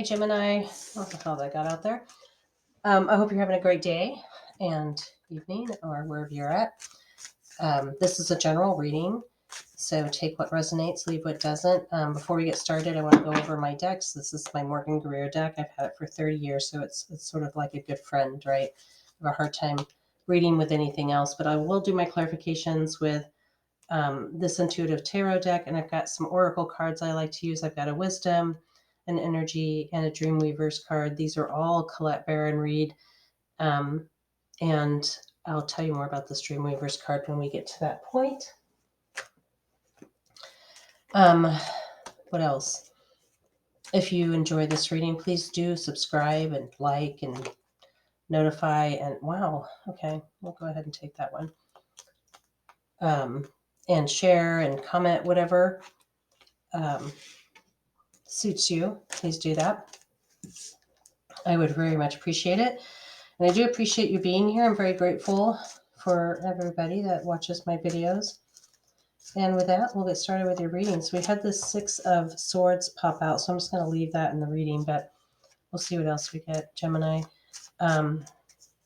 Gemini. I don't know how that got out there. I hope you're having a great day and evening or wherever you're at. This is a general reading, so take what resonates, leave what doesn't. Before we get started, I want to go over my decks. This is my Morgan Greer deck. I've had it for 30 years, so it's sort of like a good friend, right? I have a hard time reading with anything else, but I will do my clarifications with this intuitive tarot deck, and I've got some oracle cards I like to use. I've got a wisdom, an energy, and a dreamweaver's card. These are all Colette Baron Reed, and I'll tell you more about this dreamweaver's card when we get to that point. What else? If you enjoy this reading, please do subscribe and like and notify. And wow, okay, we'll go ahead and take that one. And share and comment, whatever suits you. Please do that. I would very much appreciate it. And I do appreciate you being here. I'm very grateful for everybody that watches my videos. And with that, we'll get started with your readings. We had this Six of Swords pop out, so I'm just going to leave that in the reading, but we'll see what else we get. Gemini. All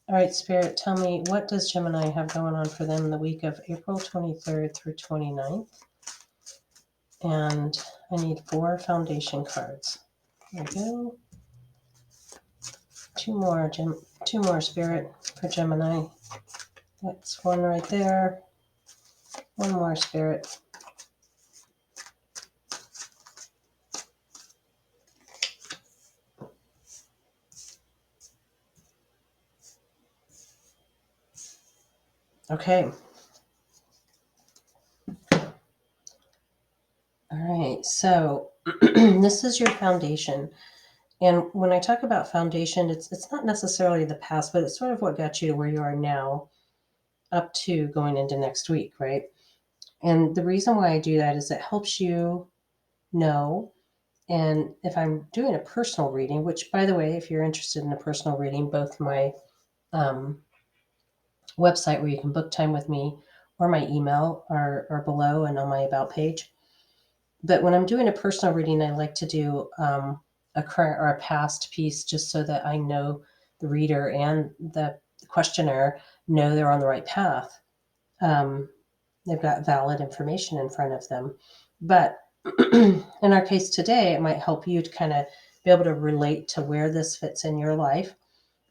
right, Spirit, tell me, what does Gemini have going on for them the week of April 23rd through 29th? And I need 4 foundation cards. There we go. Two more, Spirit, for Gemini. That's one right there. One more, Spirit. Okay. All right, so this is your foundation. And when I talk about foundation, it's not necessarily the past, but it's sort of what got you to where you are now up to going into next week, right? And the reason why I do that is it helps you know. And if I'm doing a personal reading, which, by the way, if you're interested in a personal reading, both my website where you can book time with me or my email are below and on my About page. But when I'm doing a personal reading, I like to do a current or a past piece just so that I know the reader and the questioner know they're on the right path. They've got valid information in front of them. But in our case today, it might help you to kind of be able to relate to where this fits in your life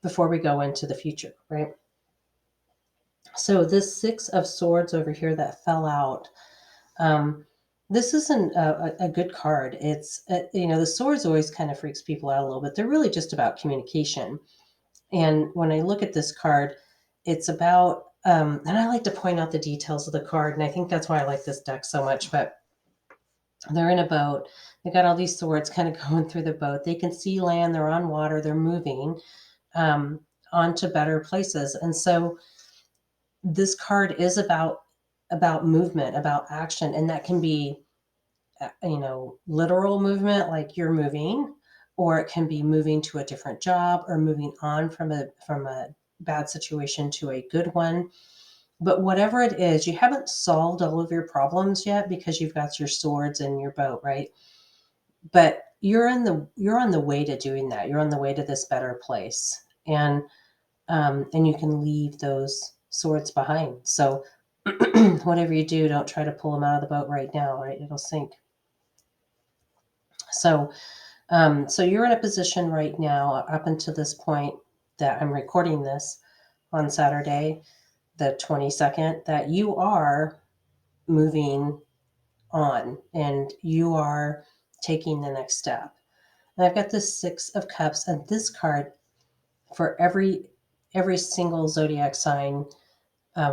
before we go into the future, right? So this Six of Swords over here that fell out, this isn't a good card. It's, the swords always kind of freaks people out a little bit. They're really just about communication. And when I look at this card, it's about, and I like to point out the details of the card. And I think that's why I like this deck so much, but they're in a boat. They've got all these swords kind of going through the boat. They can see land, they're on water, they're moving onto better places. And so this card is about movement, about action, and that can be literal movement, like you're moving, or it can be moving to a different job or moving on from a bad situation to a good one. But whatever it is, you haven't solved all of your problems yet because you've got your swords and your boat, right? But you're on the way to doing that. You're on the way to this better place, and you can leave those swords behind. So whatever you do, don't try to pull them out of the boat right now, right? It'll sink. So you're in a position right now, up until this point that I'm recording this on Saturday, the 22nd, that you are moving on and you are taking the next step. And I've got this Six of Cups, and this card for every single zodiac sign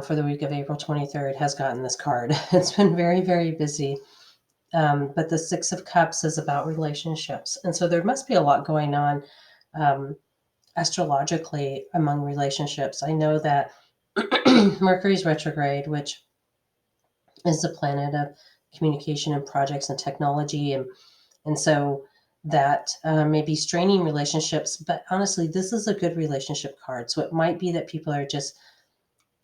for the week of April 23rd has gotten this card. It's been very, very busy. But the Six of Cups is about relationships. And so there must be a lot going on astrologically among relationships. I know that Mercury's retrograde, which is the planet of communication and projects and technology. And so that may be straining relationships. But honestly, this is a good relationship card. So it might be that people are just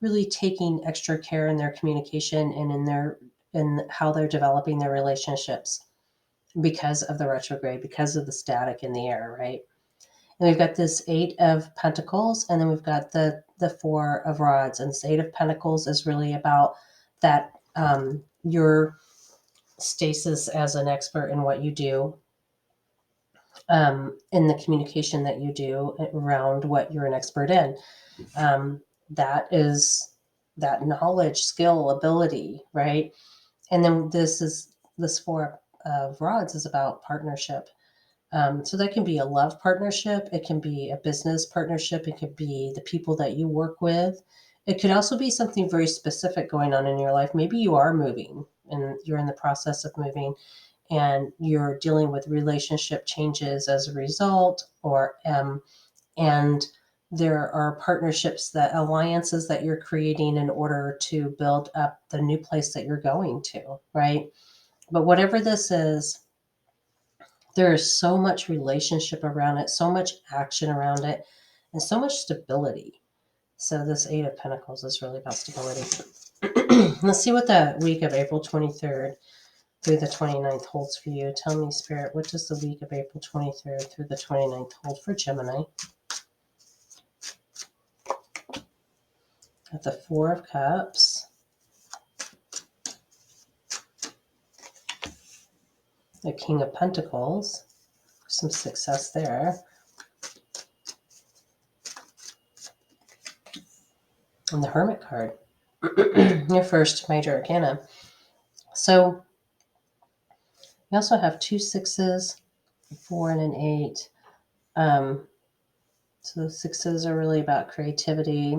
really taking extra care in their communication and in how they're developing their relationships. because of the retrograde, because of the static in the air, right? And we've got this Eight of Pentacles, and then we've got the Four of Rods. And this Eight of Pentacles is really about that your stasis as an expert in what you do, in the communication that you do around what you're an expert in. That is that knowledge, skill, ability, right? And then this Four of Rods is about partnership. So that can be a love partnership, it can be a business partnership, it could be the people that you work with. It could also be something very specific going on in your life. Maybe you are moving and you're in the process of moving and you're dealing with relationship changes as a result, or and there are partnerships, that alliances that you're creating in order to build up the new place that you're going to, right? But whatever this is, there is so much relationship around it, so much action around it, and so much stability. So this Eight of Pentacles is really about stability. Let's see what the week of April 23rd through the 29th holds for you. Tell me, Spirit, what does the week of April 23rd through the 29th hold for Gemini? Got the Four of Cups, the King of Pentacles, some success there, and the Hermit card, your first major arcana. So you also have two sixes, a 4 and an 8. So sixes are really about creativity.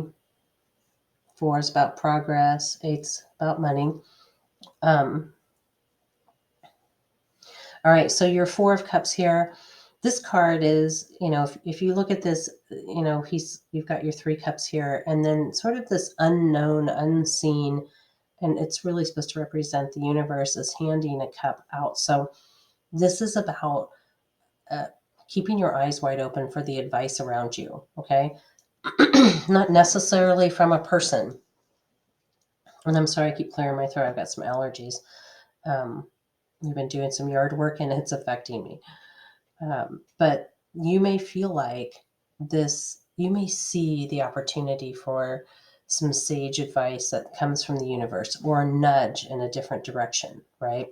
4 is about progress. 8's about money. All right, so your Four of Cups here. This card is, if you look at this, you've got your 3 cups here, and then sort of this unknown, unseen, and it's really supposed to represent the universe is handing a cup out. So this is about keeping your eyes wide open for the advice around you, okay? Not necessarily from a person. And I'm sorry, I keep clearing my throat. I've got some allergies. We've been doing some yard work and it's affecting me. But you may feel like you may see the opportunity for some sage advice that comes from the universe, or a nudge in a different direction, right?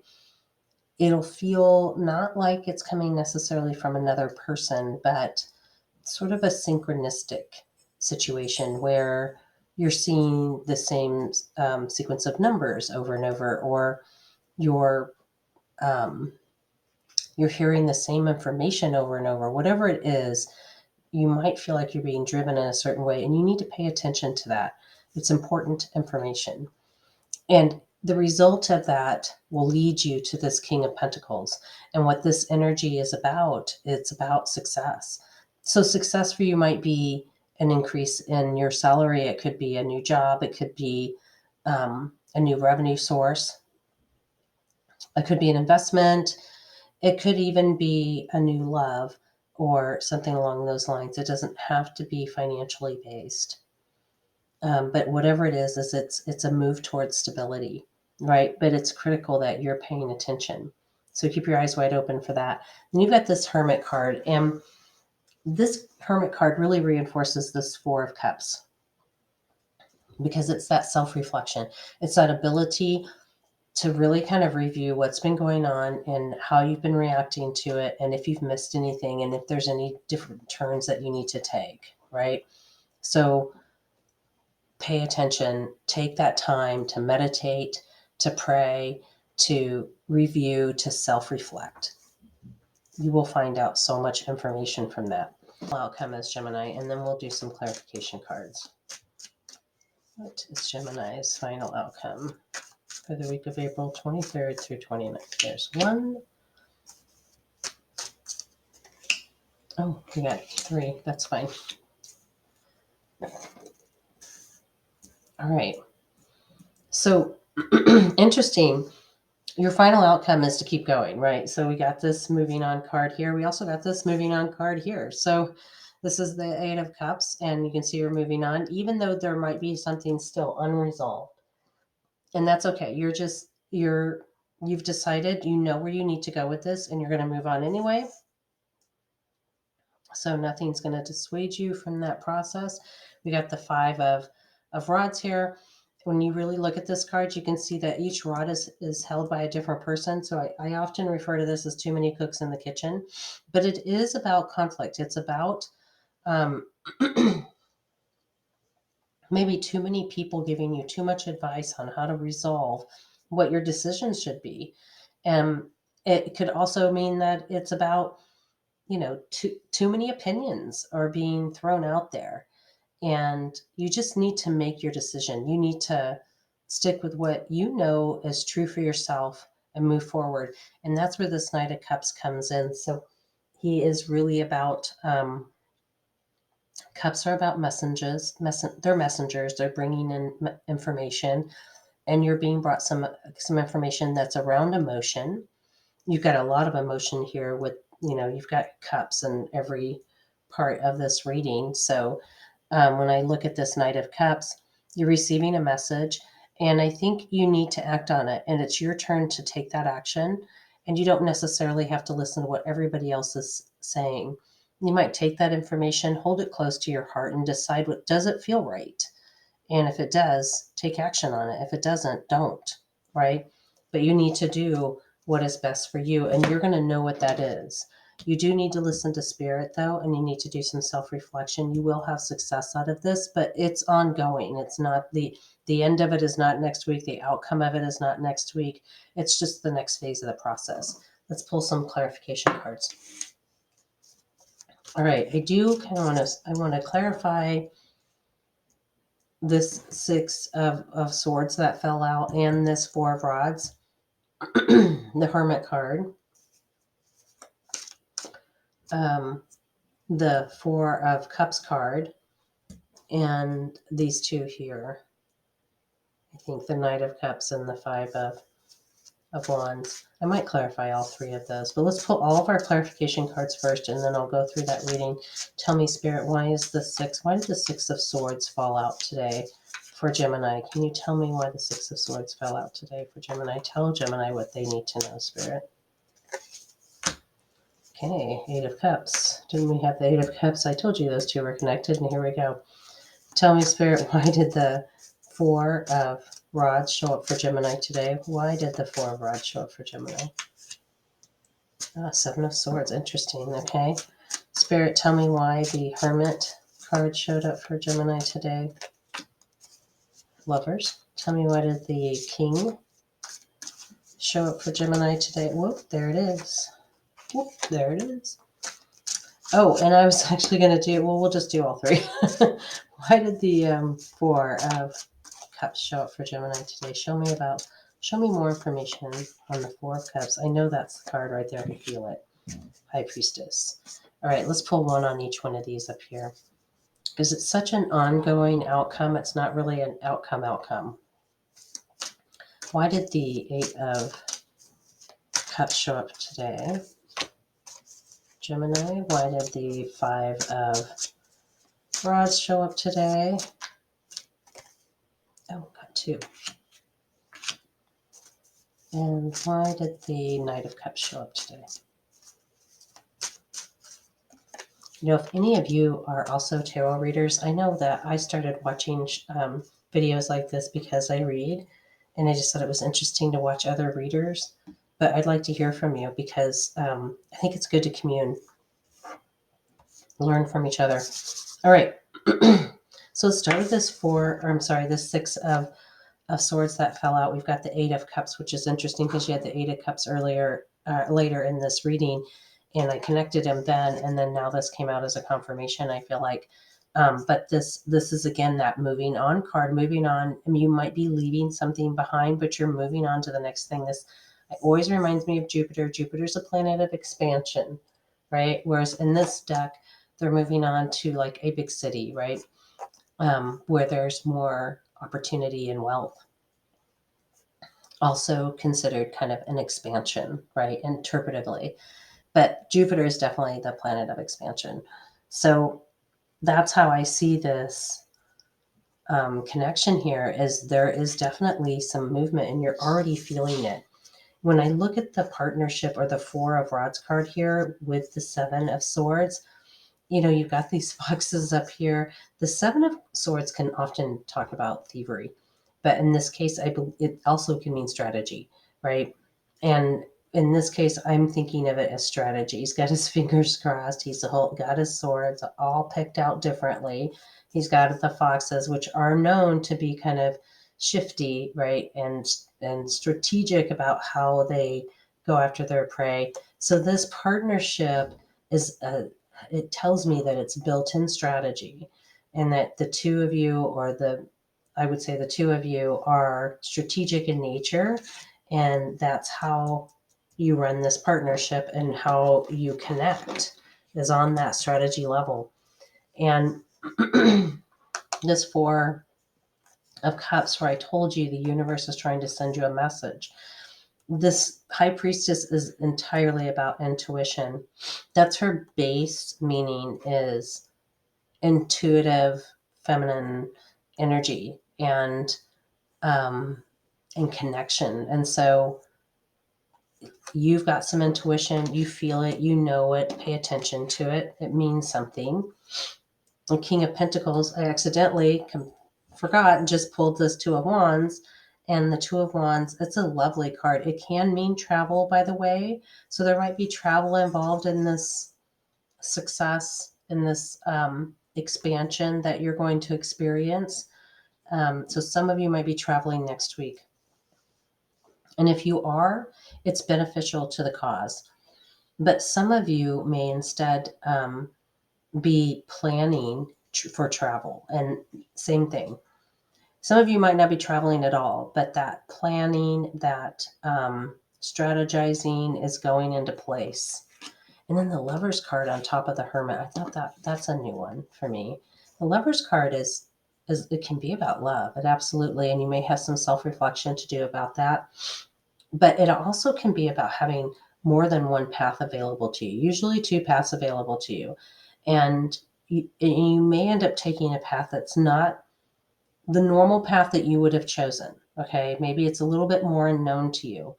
It'll feel not like it's coming necessarily from another person, but sort of a synchronistic situation where you're seeing the same sequence of numbers over and over, or you're you're hearing the same information over and over. Whatever it is, you might feel like you're being driven in a certain way, and you need to pay attention to that. It's important information. And the result of that will lead you to this King of Pentacles. And what this energy is about, it's about success. So success for you might be an increase in your salary. It could be a new job. It could be a new revenue source. It could be an investment. It could even be a new love or something along those lines. It doesn't have to be financially based. But whatever it is it's a move towards stability, right? But it's critical that you're paying attention. So keep your eyes wide open for that. And you've got this Hermit card, and this Hermit card really reinforces this Four of Cups, because it's that self-reflection. It's that ability to really kind of review what's been going on and how you've been reacting to it, and if you've missed anything, and if there's any different turns that you need to take, right? So pay attention, take that time to meditate, to pray, to review, to self-reflect. You will find out so much information from that. Outcome is Gemini, and then we'll do some clarification cards. What is Gemini's final outcome for the week of April 23rd through 29th? There's one. Oh, we got 3. That's fine. All right. So interesting. Your final outcome is to keep going, right? So we got this moving on card here. We also got this moving on card here. So this is the Eight of Cups, and you can see you're moving on, even though there might be something still unresolved. And that's okay. You're You've decided, you know where you need to go with this, and you're going to move on anyway. So nothing's going to dissuade you from that process. We got the five of rods here. When you really look at this card, you can see that each rod is held by a different person. So I often refer to this as too many cooks in the kitchen, but it is about conflict. It's about um, maybe too many people giving you too much advice on how to resolve what your decisions should be. And it could also mean that it's about, too many opinions are being thrown out there. And you just need to make your decision. You need to stick with what you know is true for yourself and move forward. And that's where this Knight of Cups comes in. So he is really about, cups are about messengers. They're messengers. They're bringing in information, and you're being brought some information that's around emotion. You've got a lot of emotion here with, you've got cups in every part of this reading. So when I look at this Knight of Cups, you're receiving a message, and I think you need to act on it. And it's your turn to take that action. And you don't necessarily have to listen to what everybody else is saying. You might take that information, hold it close to your heart, and decide what does it feel right. And if it does, take action on it. If it doesn't, don't, right? But you need to do what is best for you, and you're going to know what that is. You do need to listen to spirit, though, and you need to do some self-reflection. You will have success out of this, but it's ongoing. It's not the end of it is not next week. The outcome of it is not next week. It's just the next phase of the process. Let's pull some clarification cards. All right, I want to clarify this six of swords that fell out and this four of rods, the hermit card, the four of cups card, and these two here. I think the Knight of Cups and the five of wands. I might clarify all three of those, but let's pull all of our clarification cards first, and then I'll go through that reading. Tell me, Spirit, why did the Six of Swords fall out today for Gemini? Can you tell me why the Six of Swords fell out today for Gemini? Tell Gemini what they need to know, Spirit. Okay, Eight of Cups. Didn't we have the Eight of Cups? I told you those two were connected, and here we go. Tell me, Spirit, why did the Four of Rods show up for Gemini today? Why did the Four of Rods show up for Gemini? Seven of Swords. Interesting. Okay. Spirit, tell me why the Hermit card showed up for Gemini today. Lovers. Tell me why did the King show up for Gemini today? Whoop, there it is. Whoop, there it is. Oh, and I was actually going to do, well, we'll just do all three. Why did the Four of Cups show up for Gemini today? Show me more information on the Four of Cups. I know that's the card right there. I can feel it. High Priestess. All right, let's pull one on each one of these up here. Because it's such an ongoing outcome, it's not really an outcome. Why did the Eight of Cups show up today? Gemini. Why did the Five of Rods show up today? Oh, got two. And why did the Knight of Cups show up today? If any of you are also tarot readers, I know that I started watching videos like this because I read, and I just thought it was interesting to watch other readers. But I'd like to hear from you because I think it's good to commune, learn from each other. All right. So let's start with this Six of Swords that fell out. We've got the Eight of Cups, which is interesting because you had the Eight of Cups later in this reading, and I connected them then, and then now this came out as a confirmation, I feel like. But this is, again, that moving on card. Moving on. I mean, you might be leaving something behind, but you're moving on to the next thing. This always reminds me of Jupiter. Jupiter's a planet of expansion, right? Whereas in this deck, they're moving on to like a big city, right? Where there's more opportunity and wealth. Also considered kind of an expansion, right? Interpretively. But Jupiter is definitely the planet of expansion. So that's how I see this connection here, is there is definitely some movement and you're already feeling it. When I look at the partnership or the Four of Rods card here with the Seven of Swords, you've got these foxes up here. The Seven of Swords can often talk about thievery, but in this case, it also can mean strategy, right? And in this case, I'm thinking of it as strategy. He's got his fingers crossed. He's got his swords all picked out differently. He's got the foxes, which are known to be kind of shifty, right, and strategic about how they go after their prey. So this partnership is it tells me that it's built-in strategy, and that the two of you, I would say the two of you are strategic in nature, and that's how you run this partnership and how you connect is on that strategy level. And this Four of Cups, where I told you the universe is trying to send you a message. This High Priestess is entirely about intuition. That's her base meaning, is intuitive feminine energy and connection. And so you've got some intuition, you feel it, you know it, pay attention to it. It means something. The King of Pentacles, I accidentally forgot and just pulled this Two of Wands. And the Two of Wands, it's a lovely card. It can mean travel, by the way. So there might be travel involved in this success, in this expansion that you're going to experience. So some of you might be traveling next week. And if you are, it's beneficial to the cause. But some of you may instead be planning for travel. And same thing. Some of you might not be traveling at all, but that planning, that strategizing is going into place. And then the Lover's card on top of the Hermit, I thought that's a new one for me. The Lover's card is it can be about love. It absolutely, and you may have some self-reflection to do about that. But it also can be about having more than one path available to you, usually two paths available to you. And you may end up taking a path that's not the normal path that you would have chosen. Okay, maybe it's a little bit more unknown to you,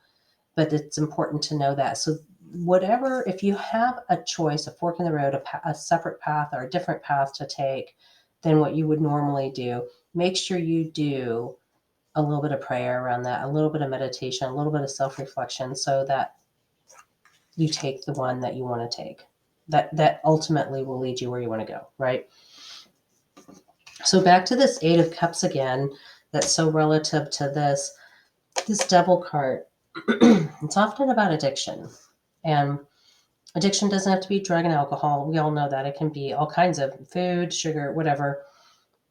but it's important to know that. So whatever, if you have a choice, a fork in the road, a separate path or a different path to take than what you would normally do, make sure you do a little bit of prayer around that, a little bit of meditation, a little bit of self-reflection, so that you take the one that you want to take, that ultimately will lead you where you want to go, right? So back to this Eight of Cups again, that's so relative to this Devil card. It's often about addiction. And addiction doesn't have to be drug and alcohol. We all know that. It can be all kinds of food, sugar, whatever.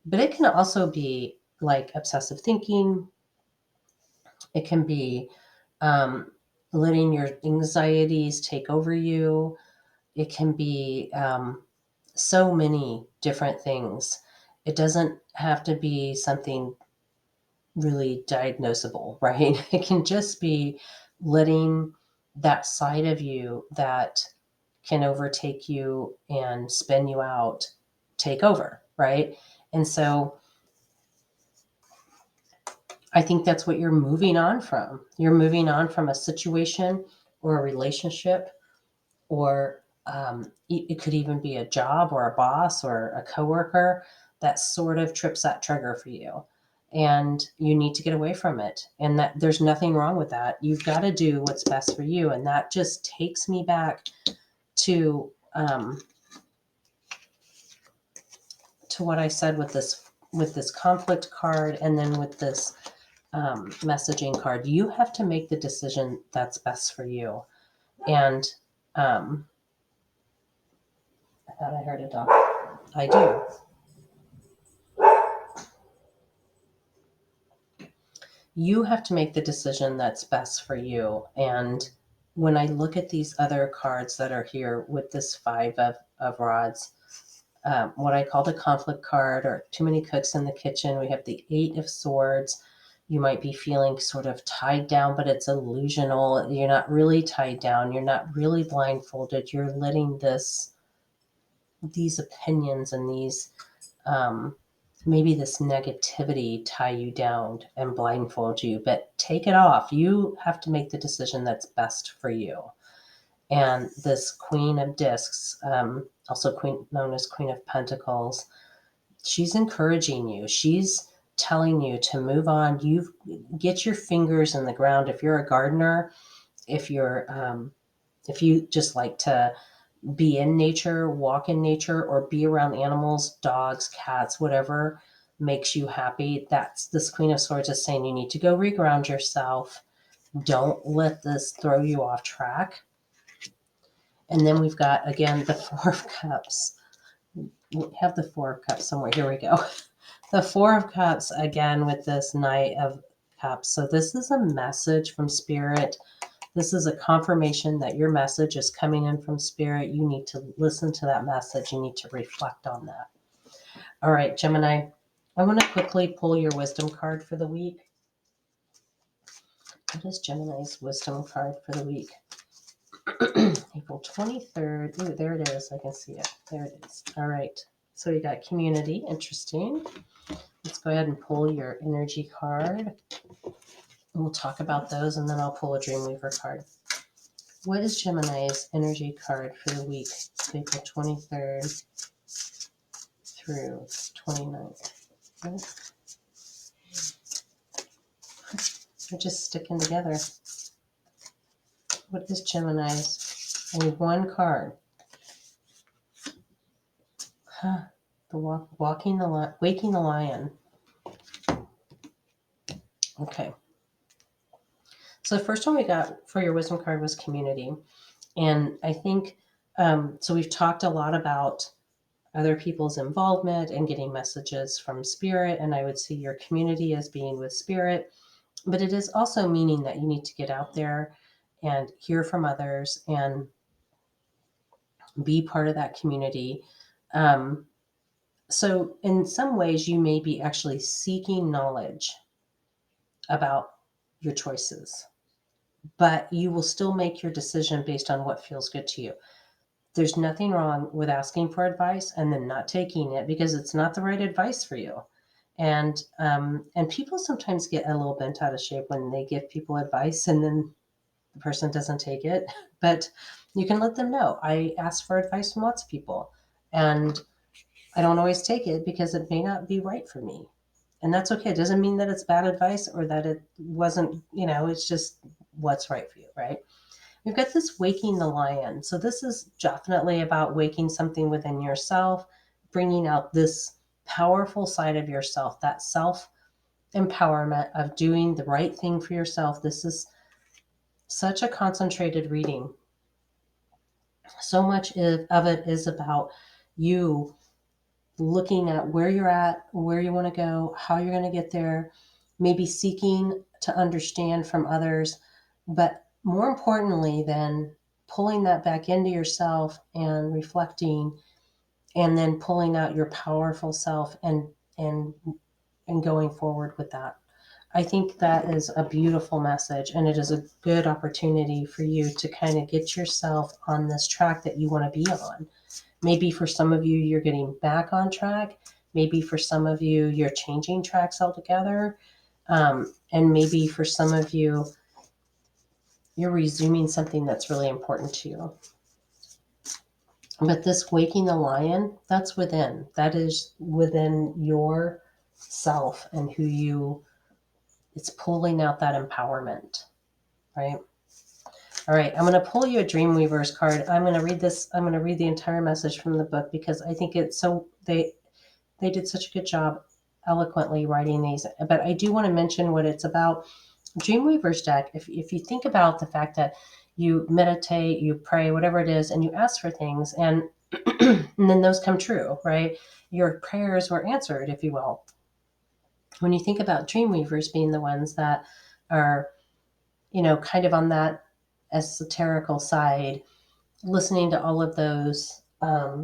But it can also be like obsessive thinking. It can be letting your anxieties take over you. It can be so many different things. It doesn't have to be something really diagnosable, right? It can just be letting that side of you that can overtake you and spin you out take over, right? And so I think that's what you're moving on from. You're moving on from a situation or a relationship, or it could even be a job or a boss or a coworker that sort of trips that trigger for you. And you need to get away from it. And that there's nothing wrong with that. You've got to do what's best for you. And that just takes me back to what I said with this conflict card, and then with this messaging card. You have to make the decision that's best for you. And I thought I heard a dog. I do. You have to make the decision that's best for you. And when I look at these other cards that are here with this Five of Rods, what I call the conflict card, or too many cooks in the kitchen, we have the Eight of Swords. You might be feeling sort of tied down, but it's illusional. You're not really tied down. You're not really blindfolded. You're letting these opinions and these maybe this negativity tie you down and blindfold you, but take it off. You have to make the decision that's best for you. And this Queen of Discs, also known as Queen of Pentacles, she's encouraging you. She's telling you to move on. You get your fingers in the ground. If you're a gardener, if you're if you just like to be in nature, walk in nature, or be around animals, dogs, cats, whatever makes you happy, that's this Queen of Swords is saying you need to go reground yourself. Don't let this throw you off track. And then we've got, again, the Four of Cups. We have the Four of Cups somewhere. Here we go. The Four of Cups, again, with this Knight of Cups. So this is a message from Spirit. This is a confirmation that your message is coming in from Spirit. You need to listen to that message. You need to reflect on that. All right, Gemini, I want to quickly pull your wisdom card for the week. What is Gemini's wisdom card for the week? April 23rd. Ooh, there it is. I can see it. There it is. All right. So we got community. Interesting. Let's go ahead and pull your energy card. We'll talk about those, and then I'll pull a Dreamweaver card. What is Gemini's energy card for the week, April 23rd through 29th? They're just sticking together. What is Gemini's? Only one card. Huh. Waking the lion. Okay. So the first one we got for your wisdom card was community. And I think, so we've talked a lot about other people's involvement and getting messages from Spirit. And I would see your community as being with Spirit. But it is also meaning that you need to get out there and hear from others and be part of that community. So in some ways, you may be actually seeking knowledge about your choices, but you will still make your decision based on what feels good to you. There's nothing wrong with asking for advice and then not taking it because it's not the right advice for you. And people sometimes get a little bent out of shape when they give people advice and then the person doesn't take it. But you can let them know. I ask for advice from lots of people, and I don't always take it because it may not be right for me. And that's okay. It doesn't mean that it's bad advice or that it wasn't, it's just what's right for you, right? We've got this waking the lion. So this is definitely about waking something within yourself, bringing out this powerful side of yourself, that self empowerment of doing the right thing for yourself. This is such a concentrated reading. So much of it is about you looking at where you're at, where you want to go, how you're going to get there, maybe seeking to understand from others, but more importantly than pulling that back into yourself and reflecting and then pulling out your powerful self and going forward with that. I think that is a beautiful message, and it is a good opportunity for you to kind of get yourself on this track that you want to be on. Maybe for some of you, you're getting back on track. Maybe for some of you, you're changing tracks altogether. And maybe for some of you, you're resuming something that's really important to you. But this waking the lion, that's within. That is within your self and who you, it's pulling out that empowerment, right? All right, I'm going to pull you a Dreamweaver's card. I'm going to read this. I'm going to read the entire message from the book because I think it's so, they did such a good job eloquently writing these. But I do want to mention what it's about. Dreamweaver's deck, if you think about the fact that you meditate, you pray, whatever it is, and you ask for things, and, and then those come true, right? Your prayers were answered, if you will. When you think about Dreamweavers being the ones that are, kind of on that esoterical side, listening to all of those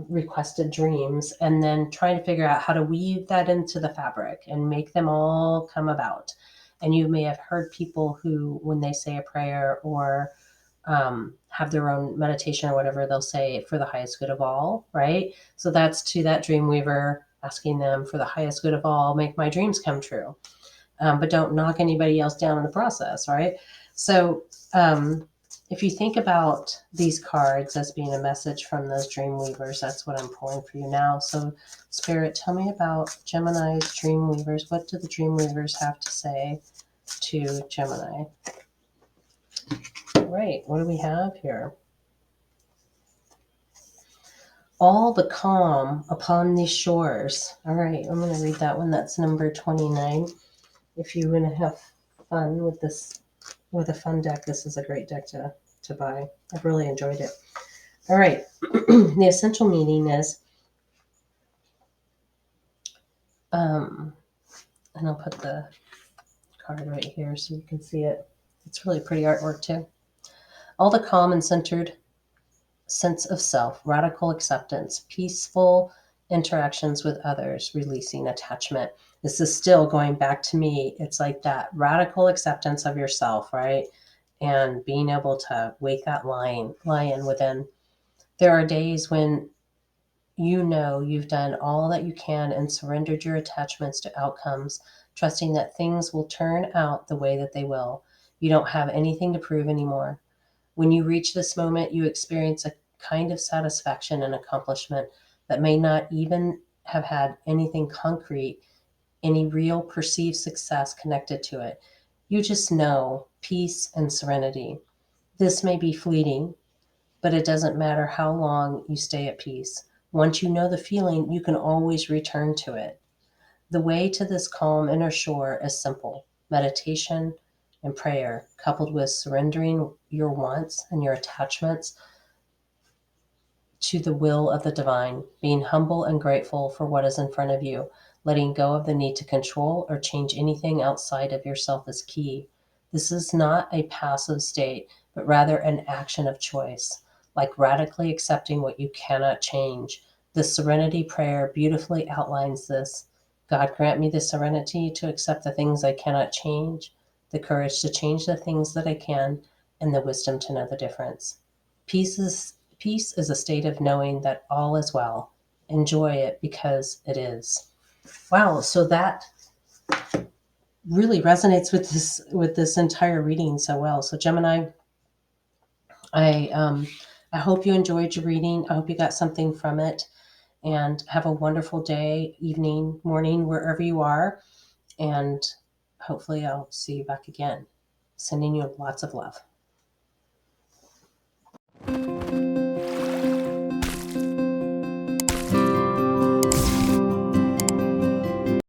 requested dreams and then trying to figure out how to weave that into the fabric and make them all come about. And you may have heard people who, when they say a prayer or have their own meditation or whatever, they'll say for the highest good of all, right? So that's to that Dreamweaver asking them for the highest good of all, make my dreams come true. But don't knock anybody else down in the process, right? So if you think about these cards as being a message from those dream weavers, that's what I'm pulling for you now. So Spirit, tell me about Gemini's dream weavers. What do the dream weavers have to say to Gemini? All right, what do we have here? All the calm upon these shores. All right, I'm going to read that one. That's number 29. If you want to have fun with this, with a fun deck, this is a great deck to buy. I've really enjoyed it. All right, the essential meaning is, and I'll put the card right here so you can see it. It's really pretty artwork too. All the calm and centered sense of self, radical acceptance, peaceful interactions with others, releasing attachment. This is still going back to me. It's like that radical acceptance of yourself, right? And being able to wake that lion within. There are days when you know you've done all that you can and surrendered your attachments to outcomes, trusting that things will turn out the way that they will. You don't have anything to prove anymore. When you reach this moment, you experience a kind of satisfaction and accomplishment that may not even have had anything concrete, any real perceived success connected to it. You just know peace and serenity. This may be fleeting, but it doesn't matter how long you stay at peace. Once you know the feeling, you can always return to it. The way to this calm inner shore is simple: meditation and prayer, coupled with surrendering your wants and your attachments to the will of the divine, being humble and grateful for what is in front of you. Letting go of the need to control or change anything outside of yourself is key. This is not a passive state, but rather an action of choice, like radically accepting what you cannot change. The serenity prayer beautifully outlines this. God, grant me the serenity to accept the things I cannot change, the courage to change the things that I can, and the wisdom to know the difference. Peace is a state of knowing that all is well. Enjoy it because it is. Wow, so that really resonates with this entire reading so well. So Gemini, I hope you enjoyed your reading. I hope you got something from it, and have a wonderful day, evening, morning, wherever you are. And hopefully I'll see you back again. Sending you lots of love.